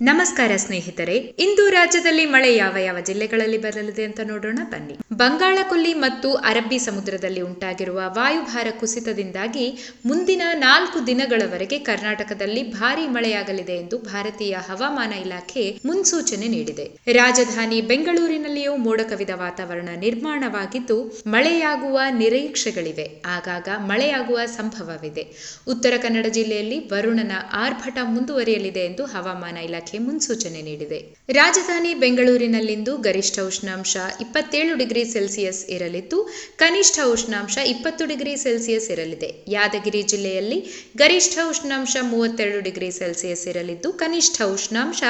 ನಮಸ್ಕಾರ ಸ್ನೇಹಿತರೆ, ಇಂದು ರಾಜ್ಯದಲ್ಲಿ ಮಳೆ ಯಾವ ಜಿಲ್ಲೆಗಳಲ್ಲಿ ಬರಲಿದೆ ಅಂತ ನೋಡೋಣ ಬನ್ನಿ. ಬಂಗಾಳಕೊಲ್ಲಿ ಮತ್ತು ಅರಬ್ಬಿ ಸಮುದ್ರದಲ್ಲಿ ಉಂಟಾಗಿರುವ ವಾಯುಭಾರ ಕುಸಿತದಿಂದಾಗಿ ಮುಂದಿನ 4 ದಿನಗಳವರೆಗೆ ಕರ್ನಾಟಕದಲ್ಲಿ ಭಾರೀ ಮಳೆಯಾಗಲಿದೆ ಎಂದು ಭಾರತೀಯ ಹವಾಮಾನ ಇಲಾಖೆ ಮುನ್ಸೂಚನೆ ನೀಡಿದೆ. ರಾಜಧಾನಿ ಬೆಂಗಳೂರಿನಲ್ಲಿಯೂ ಮೋಡ ಕವಿದ ವಾತಾವರಣ ನಿರ್ಮಾಣವಾಗಿದ್ದು ಮಳೆಯಾಗುವ ನಿರೀಕ್ಷೆಗಳಿವೆ. ಆಗಾಗ ಮಳೆಯಾಗುವ ಸಂಭವವಿದೆ. ಉತ್ತರ ಕನ್ನಡ ಜಿಲ್ಲೆಯಲ್ಲಿ ವರುಣನ ಆರ್ಭಟ ಮುಂದುವರಿಯಲಿದೆ ಎಂದು ಹವಾಮಾನ ಇಲಾಖೆ ಮುನ್ಸೂಚನೆ ನೀಡಿದೆ. ರಾಜಧಾನಿ ಬೆಂಗಳೂರಿನಲ್ಲಿಂದು ಗರಿಷ್ಠ ಉಷ್ಣಾಂಶ 27 ಡಿಗ್ರಿ ಸೆಲ್ಸಿಯಸ್ ಇರಲಿದ್ದು ಕನಿಷ್ಠ ಉಷ್ಣಾಂಶ 20 ಡಿಗ್ರಿ ಸೆಲ್ಸಿಯಸ್ ಇರಲಿದೆ. ಯಾದಗಿರಿ ಜಿಲ್ಲೆಯಲ್ಲಿ ಗರಿಷ್ಠ ಉಷ್ಣಾಂಶ 32 ಡಿಗ್ರಿ ಸೆಲ್ಸಿಯಸ್ ಇರಲಿದ್ದು ಕನಿಷ್ಠ ಉಷ್ಣಾಂಶ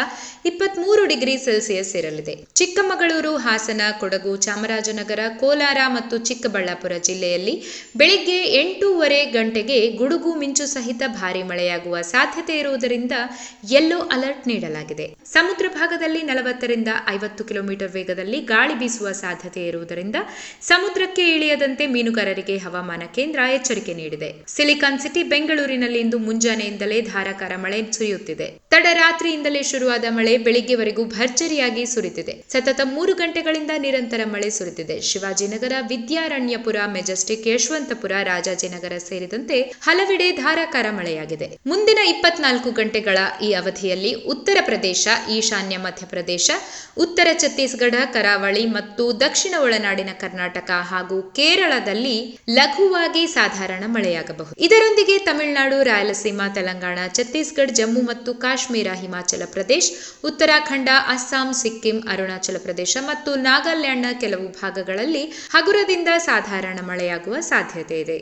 23 ಡಿಗ್ರಿ ಸೆಲ್ಸಿಯಸ್ ಇರಲಿದೆ. ಚಿಕ್ಕಮಗಳೂರು, ಹಾಸನ, ಕೊಡಗು, ಚಾಮರಾಜನಗರ, ಕೋಲಾರ ಮತ್ತು ಚಿಕ್ಕಬಳ್ಳಾಪುರ ಜಿಲ್ಲೆಯಲ್ಲಿ ಬೆಳಿಗ್ಗೆ 8:30 ಗಂಟೆಗೆ ಗುಡುಗು ಮಿಂಚು ಸಹಿತ ಭಾರೀ ಮಳೆಯಾಗುವ ಸಾಧ್ಯತೆ ಇರುವುದರಿಂದ ಯೆಲ್ಲೋ ಅಲರ್ಟ್ ನೀಡಲಾಗಿದೆ. ಸಮುದ್ರ ಭಾಗದಲ್ಲಿ 40 ರಿಂದ 50 ಕಿಲೋಮೀಟರ್ ವೇಗದಲ್ಲಿ ಗಾಳಿ ಬೀಸುವ ಸಾಧ್ಯತೆ ಇರುವುದರಿಂದ ಸಮುದ್ರಕ್ಕೆ ಇಳಿಯದಂತೆ ಮೀನುಗಾರರಿಗೆ ಹವಾಮಾನ ಕೇಂದ್ರ ಎಚ್ಚರಿಕೆ ನೀಡಿದೆ. ಸಿಲಿಕಾನ್ ಸಿಟಿ ಬೆಂಗಳೂರಿನಲ್ಲಿ ಇಂದು ಮುಂಜಾನೆಯಿಂದಲೇ ಧಾರಾಕಾರ ಮಳೆ ಸುರಿಯುತ್ತಿದೆ. ತಡರಾತ್ರಿಯಿಂದಲೇ ಶುರುವಾದ ಮಳೆ ಬೆಳಿಗ್ಗೆವರೆಗೂ ಭರ್ಜರಿಯಾಗಿ ಸುರಿತಿದೆ. ಸತತ 3 ಗಂಟೆಗಳಿಂದ ನಿರಂತರ ಮಳೆ ಸುರಿತಿದೆ. ಶಿವಾಜಿನಗರ, ವಿದ್ಯಾರಣ್ಯಪುರ, ಮೆಜೆಸ್ಟಿಕ್, ಯಶವಂತಪುರ, ರಾಜಾಜಿನಗರ ಸೇರಿದಂತೆ ಹಲವೆಡೆ ಧಾರಾಕಾರ ಮಳೆಯಾಗಿದೆ. ಮುಂದಿನ 24 ಗಂಟೆಗಳ ಈ ಅವಧಿಯಲ್ಲಿ ಉತ್ತರ ಪ್ರದೇಶ, ಈಶಾನ್ಯ ಮಧ್ಯಪ್ರದೇಶ, ಉತ್ತರ ಛತ್ತೀಸ್ಗಢ, ಕರಾವಳಿ ಮತ್ತು ದಕ್ಷಿಣ ಒಳನಾಡಿನ ಕರ್ನಾಟಕ ಹಾಗೂ ಕೇರಳದಲ್ಲಿ ಲಘುವಾಗಿ ಸಾಧಾರಣ ಮಳೆಯಾಗಬಹುದು. ಇದರೊಂದಿಗೆ ತಮಿಳುನಾಡು, ರಾಯಲಸೀಮಾ, ತೆಲಂಗಾಣ, ಛತ್ತೀಸ್ಗಢ, ಜಮ್ಮು ಮತ್ತು ಕಾಶ್ಮೀರ, ಹಿಮಾಚಲ ಪ್ರದೇಶ, ಉತ್ತರಾಖಂಡ, ಅಸ್ಸಾಂ, ಸಿಕ್ಕಿಂ, ಅರುಣಾಚಲ ಪ್ರದೇಶ ಮತ್ತು ನಾಗಾಲ್ಯಾಂಡ್ನ ಕೆಲವು ಭಾಗಗಳಲ್ಲಿ ಹಗುರದಿಂದ ಸಾಧಾರಣ ಮಳೆಯಾಗುವ ಸಾಧ್ಯತೆ ಇದೆ.